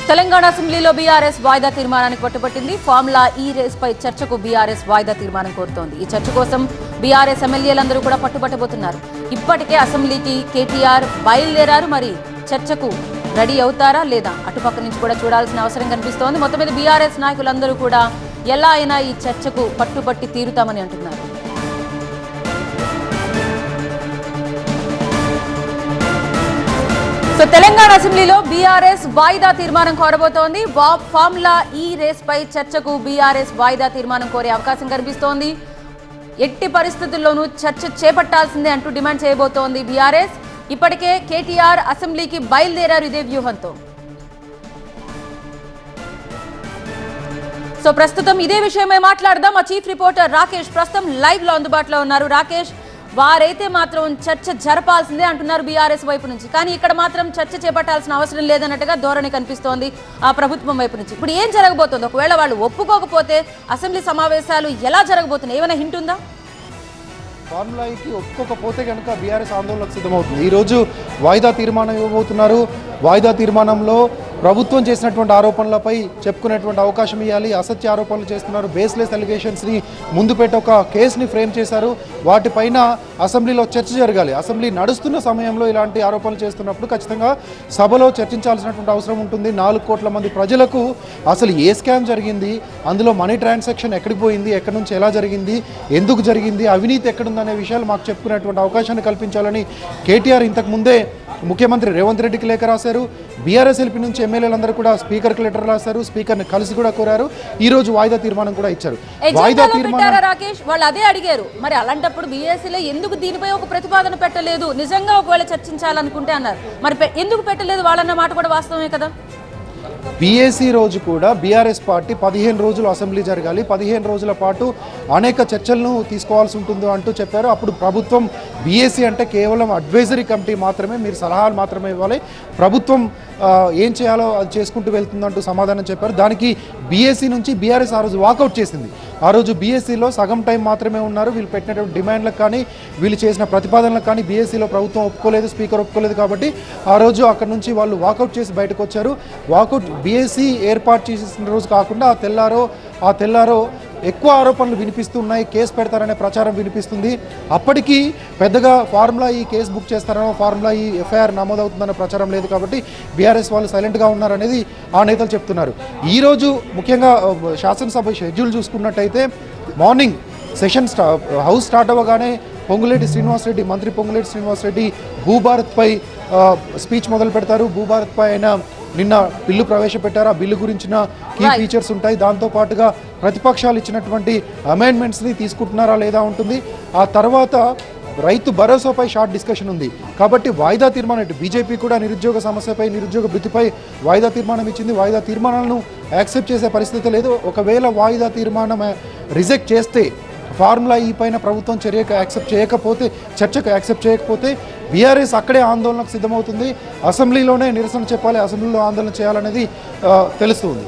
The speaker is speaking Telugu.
తెలంగాణ అసెంబ్లీలో బీఆర్ఎస్ వాయిదా తీర్మానానికి పట్టుబట్టింది. ఫార్ములా ఈ రేస్ పై చర్చకు బీఆర్ఎస్ వాయిదా తీర్మానం కోరుతోంది. ఈ చర్చ కోసం బీఆర్ఎస్ ఎమ్మెల్యేలందరూ కూడా పట్టుబట్టబోతున్నారు. ఇప్పటికే అసెంబ్లీకి కేటీఆర్ బయలుదేరారు. మరి చర్చకు రెడీ అవుతారా లేదా అటుపక్క నుంచి కూడా చూడాల్సిన అవసరం కనిపిస్తోంది. మొత్తం మీద బీఆర్ఎస్ నాయకులందరూ కూడా ఎలా అయినా ఈ చర్చకు పట్టుబట్టి తీరుతామని అంటున్నారు. సో తెలంగాణ అసెంబ్లీలో బీఆర్ఎస్ వాయిదా తీర్మానం కోరబోతోంది. ఫార్ములా ఈ రేస్ పై చర్చకు బీఆర్ఎస్ వాయిదా తీర్మానం కోరే అవకాశం కనిపిస్తోంది. ఎట్టి పరిస్థితుల్లోనూ చర్చ చేపట్టాల్సిందే అంటూ డిమాండ్ చేయబోతోంది బీఆర్ఎస్. ఇప్పటికే కేటీఆర్ అసెంబ్లీకి బయలుదేరారు ఇదే వ్యూహంతో. సో ప్రస్తుతం ఇదే విషయమే మాట్లాడదాం. మా చీఫ్ రిపోర్టర్ రాకేష్ ప్రస్తుతం లైవ్ లో అందుబాటులో ఉన్నారు. రాకేష్, వారైతే మాత్రం చర్చ జరపాల్సిందే అంటున్నారు బీఆర్ఎస్ వైపు నుంచి, కానీ ఇక్కడ మాత్రం చర్చ చేపట్టాల్సిన అవసరం లేదన్నట్టుగా ధోరణి కనిపిస్తోంది ఆ ప్రభుత్వం వైపు నుంచి. ఇప్పుడు ఏం జరగబోతోంది? ఒకవేళ వాళ్ళు ఒప్పుకోకపోతే అసెంబ్లీ సమావేశాలు ఎలా జరగబోతున్నాయి? ఏమైనా హింట్ ఉందా? ఫార్ములాకి ఒప్పుకోకపోతే కనుక బీఆర్ఎస్ ఆందోళనకు సిద్ధమవుతుంది. ఈరోజు వాయిదా తీర్మానం ఇవ్వబోతున్నారు. వాయిదా తీర్మానంలో ప్రభుత్వం చేసినటువంటి ఆరోపణలపై చెప్పుకునేటువంటి అవకాశం ఇవ్వాలి. అసత్య ఆరోపణలు చేస్తున్నారు, బేస్లెస్ అలిగేషన్స్ని ముందు పెట్టి ఒక కేసుని ఫ్రేమ్ చేశారు. వాటిపైన అసెంబ్లీలో చర్చ జరగాలి. అసెంబ్లీ నడుస్తున్న సమయంలో ఇలాంటి ఆరోపణలు చేస్తున్నప్పుడు ఖచ్చితంగా సభలో చర్చించాల్సినటువంటి అవసరం ఉంటుంది. 4 కోట్ల మంది ప్రజలకు అసలు ఏ స్కామ్ జరిగింది, అందులో మనీ ట్రాన్సాక్షన్ ఎక్కడికి పోయింది, ఎక్కడి నుంచి ఎలా జరిగింది, ఎందుకు జరిగింది, అవినీతి ఎక్కడుందనే విషయాలు మాకు చెప్పుకునేటువంటి అవకాశాన్ని కల్పించాలని కేటీఆర్ ఇంతకు ముందే ముఖ్యమంత్రి రేవంత్ రెడ్డికి లేఖ రాశారు. బీఆర్ఎస్ ఎల్పీ నుంచి ఎమ్మెల్యేలందరూ కూడా స్పీకర్కి లెటర్ రాశారు. స్పీకర్ని కలిసి కూడా కోరారు. ఈ రోజు వాయిదా తీర్మానం కూడా ఇచ్చారు. వాయిదా తీర్మానం రాకేష్ వాళ్ళు అదే అడిగారు. మరి అలాంటప్పుడు బీఎస్సీలో ఎందుకు దీనిపై ఒక ప్రతిపాదన పెట్టలేదు? నిజంగా ఒకవేళ చర్చించాలనుకుంటే అన్నారు. మరి ఎందుకు పెట్టలేదు వాళ్ళన్న మాట కూడా వాస్తవమే కదా. బీఏసీ రోజు కూడా బీఆర్ఎస్ పార్టీ 15 రోజులు అసెంబ్లీ జరగాలి, 15 రోజుల పాటు అనేక చర్చలను తీసుకోవాల్సి ఉంటుందో అంటూ చెప్పారు. అప్పుడు ప్రభుత్వం బీఏసీ అంటే కేవలం అడ్వైజరీ కమిటీ మాత్రమే, మీరు సలహాలు మాత్రమే ఇవ్వాలి, ప్రభుత్వం ఏం చేయాలో అది చేసుకుంటూ వెళ్తుందంటూ సమాధానం చెప్పారు. దానికి బీఏసీ నుంచి బీఆర్ఎస్ ఆ రోజు వాకౌట్ చేసింది. ఆ రోజు బీఎస్సీలో సగం టైం మాత్రమే ఉన్నారు. వీళ్ళు పెట్టినటువంటి డిమాండ్లకు కానీ వీళ్ళు చేసిన ప్రతిపాదనలకు కానీ బీఎస్సీలో ప్రభుత్వం ఒప్పుకోలేదు, స్పీకర్ ఒప్పుకోలేదు. కాబట్టి ఆ రోజు అక్కడ నుంచి వాళ్ళు వాకౌట్ చేసి బయటకు వచ్చారు. వాకౌట్ బీఎస్సీ ఏర్పాటు చేసిన రోజు కాకుండా ఆ తెల్లారో ఎక్కువ ఆరోపణలు వినిపిస్తున్నాయి, కేసు పెడతారనే ప్రచారం వినిపిస్తుంది. అప్పటికీ పెద్దగా ఫార్ములా ఈ కేసు బుక్ చేస్తారనో, ఫార్ములా ఈ ఎఫ్ఐఆర్ నమోదవుతుందన్న ప్రచారం లేదు. కాబట్టి బీఆర్ఎస్ వాళ్ళు సైలెంట్గా ఉన్నారనేది ఆ నేతలు చెప్తున్నారు. ఈరోజు ముఖ్యంగా శాసనసభ షెడ్యూల్ చూసుకున్నట్టయితే మార్నింగ్ సెషన్ హౌస్ స్టార్ట్ అవ్వగానే పొంగులేటి శ్రీనివాసరెడ్డి, మంత్రి పొంగులేటి శ్రీనివాసరెడ్డి భూభారత్పై స్పీచ్ మొదలు పెడతారు. భూభారత్పై ఆయన నిన్న బిల్లు ప్రవేశపెట్టారు. ఆ బిల్లు గురించిన కీ ఫీచర్స్ ఉంటాయి. దాంతోపాటుగా ప్రతిపక్షాలు ఇచ్చినటువంటి అమెండ్మెంట్స్ని తీసుకుంటున్నారా లేదా ఉంటుంది. ఆ తర్వాత రైతు భరోసాపై షార్ట్ డిస్కషన్ ఉంది. కాబట్టి వాయిదా తీర్మానం, ఇటు బీజేపీ కూడా నిరుద్యోగ సమస్యపై, నిరుద్యోగ భృతిపై వాయిదా తీర్మానం ఇచ్చింది. వాయిదా తీర్మానాలను యాక్సెప్ట్ చేసే పరిస్థితి లేదు. ఒకవేళ వాయిదా తీర్మానం రిజెక్ట్ చేస్తే, ఫార్ములా ఈ పైన ప్రభుత్వం చర్చకు యాక్సెప్ట్ చేయకపోతే బీఆర్ఎస్ అక్కడే ఆందోళనకు సిద్ధమవుతుంది. అసెంబ్లీలోనే నిరసన చెప్పాలి, అసెంబ్లీలో ఆందోళన చేయాలనేది తెలుస్తుంది.